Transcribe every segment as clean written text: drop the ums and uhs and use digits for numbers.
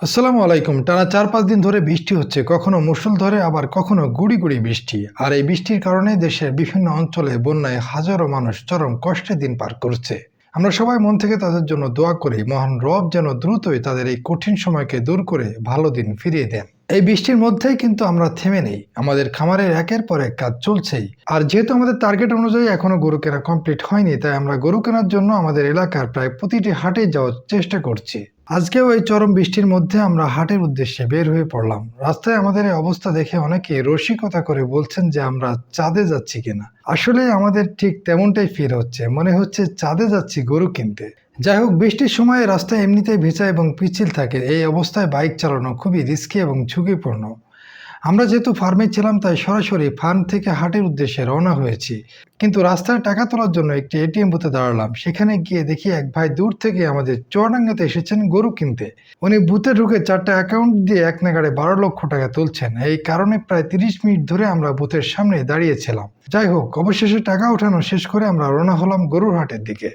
আসসালামু আলাইকুম। টানা ৪-৫ দিন ধরে বৃষ্টি হচ্ছে। কখনো মুষলধারে আবার কখনো গুঁড়ি, গুঁড়ি বৃষ্টি। আর এই বৃষ্টির কারণে দেশের বিভিন্ন অঞ্চলে বন্যায় হাজারো মানুষ চরম কষ্টে দিন পার করছে। আমরা সবাই মন থেকে তাদের জন্য দোয়া করি, মহান রব যেন দ্রুতই তাদের এই কঠিন সময়কে দূর করে ভালো দিন ফিরিয়ে দেন। এই বৃষ্টির মধ্যেই কিন্তু আমরা থেমে নেই। আমাদের খামারের একের পর এক কাজ চলছেই। আর যেহেতু আমাদের টার্গেট অনুযায়ী এখনো গরু কেনা কমপ্লিট হয়নি, তাই আমরা গরু কেনার জন্য আমাদের এলাকার প্রায় প্রতিটি হাটে যাওয়ার চেষ্টা করছি। আজকেও এই চরম বৃষ্টির মধ্যে আমরা হাটের উদ্দেশ্যে বের হয়ে পড়লাম। রাস্তায় আমাদের এই অবস্থা দেখে অনেকে রসিকতা করে বলছেন যে আমরা চাঁদে যাচ্ছি কিনা। আসলে আমাদের ঠিক তেমনটাই ফিল হচ্ছে, মনে হচ্ছে চাঁদে যাচ্ছি গরু কিনতে। যাই হোক, বৃষ্টির সময় রাস্তায় এমনিতেই ভেজা এবং পিচ্ছিল থাকে। এই অবস্থায় বাইক চালানো খুবই রিস্কি এবং ঝুঁকিপূর্ণ। আমরা যেহেতু ফার্মে ছিলাম, তাই সরাসরি ফার্ম থেকে হাটের উদ্দেশ্যে রওনা হয়েছি। কিন্তু রাস্তায় টাকা তোলার জন্য একটি এটিএম বুথে দাঁড়ালাম। সেখানে গিয়ে দেখি এক ভাই দূর থেকে আমাদের চুয়াডাঙ্গাতে এসেছেন গরু কিনতে। উনি বুথে ঢুকে 4টা অ্যাকাউন্ট দিয়ে এক নাগাড়ে 12 লক্ষ টাকা তুলছেন। এই কারণে প্রায় 30 মিনিট ধরে আমরা বুথের সামনে দাঁড়িয়েছিলাম। যাই হোক, অবশেষে টাকা ওঠানো শেষ করে আমরা রওনা হলাম গরুর হাটের দিকে।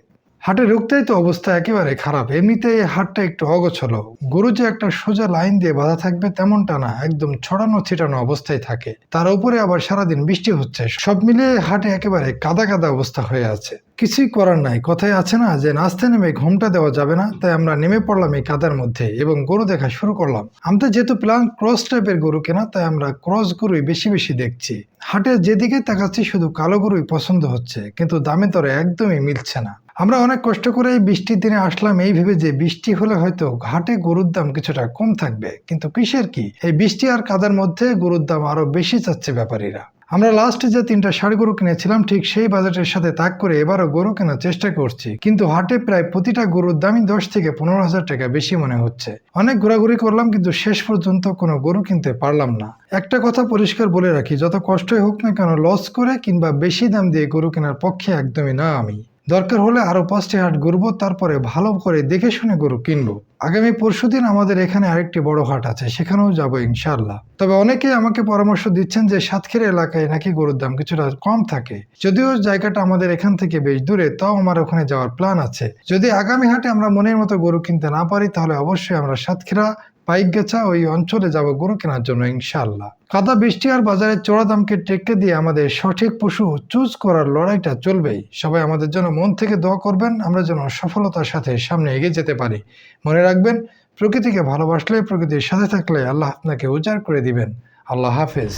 হাটে ঢুকতেই তো অবস্থা একেবারে খারাপ। এমনিতেই এই হাটটা একটু অগোছালো। গরু যে একটা সোজা লাইন দিয়ে বাঁধা থাকবে তেমনটা না, একদম ছড়ানো ছিটানো অবস্থায় থাকে। তার উপরে আবার সারাদিন বৃষ্টি হচ্ছে। সব মিলিয়ে হাটে একেবারে কাদা কাদা অবস্থা হয়ে আছে। কিছুই করার নাই। কথায় আছে না যে নাচতে নেমে ঘুমটা দেওয়া যাবে না, তাই আমরা নেমে পড়লাম এই কাদার মধ্যে এবং গরু দেখা শুরু করলাম। আমাদের যেহেতু প্ল্যান ক্রস টাইপের গরু কেনা, তাই আমরা ক্রস গরুই বেশি বেশি দেখছি। হাটে যেদিকে তাকাচ্ছি শুধু কালো গরুই পছন্দ হচ্ছে, কিন্তু দামে দরে একদমই মিলছে না। আমরা অনেক কষ্ট করে এই বৃষ্টির দিনে আসলাম এই ভেবে যে বৃষ্টি হলে হয়তো ঘাটে গরুর দাম কিছুটা কম থাকবে, কিন্তু কিসের কি, এই বৃষ্টি আর কাদার মধ্যে গরুর দাম আরো বেশি চাচ্ছে ব্যাপারীরা। আমরা লাস্টে যে 3টা ষাঁড় গরু কিনেছিলাম ঠিক সেই বাজেটের সাথে তাক করে এবারও গরু কেনার চেষ্টা করছি, কিন্তু হাটে প্রায় প্রতিটা গরুর দামই 10 থেকে 15,000 টাকা বেশি মনে হচ্ছে। অনেক ঘোরাঘুরি করলাম, কিন্তু শেষ পর্যন্ত কোনো গরু কিনতে পারলাম না। একটা কথা পরিষ্কার বলে রাখি, যত কষ্টই হোক না কেন লস করে কিংবা বেশি দাম দিয়ে গরু কেনার পক্ষে একদমই না আমি। দরকার হলে আরো 5টি হাট ঘুরবো, তারপরে ভালো করে দেখে শুনে গরু কিনবো। আগামী পরশুদিন আমাদের এখানে আরেকটি বড় হাট আছে, সেখানেও যাবো ইনশাআল্লাহ। তবে অনেকে আমাকে পরামর্শ দিচ্ছেন যে সাতক্ষীরা এলাকায় নাকি গরুর দাম কিছুটা কম থাকে। যদিও জায়গাটা আমাদের এখান থেকে বেশ দূরে, তাও আমার ওখানে যাওয়ার প্ল্যান আছে। যদি আগামী হাটে আমরা মনের মতো গরু কিনতে না পারি, তাহলে অবশ্যই আমরা সাতক্ষীরা পাইকগাছা ওই অঞ্চলে যাব গরু কেনার জন্য ইনশাআল্লাহ। কাদা, বৃষ্টি আর বাজারের চড়া দামকে টেক্কা দিয়ে আমাদের সঠিক পশু চুজ করার লড়াইটা চলবেই। সবাই আমাদের জন্য মন থেকে দোয়া করবেন, আমরা যেন সফলতার সাথে সামনে এগিয়ে যেতে পারি। মনে রাখবেন, প্রকৃতিকে ভালোবাসলে, প্রকৃতির সাথে থাকলে আল্লাহ আপনাকে উজাড় করে দিবেন। আল্লাহ হাফেজ।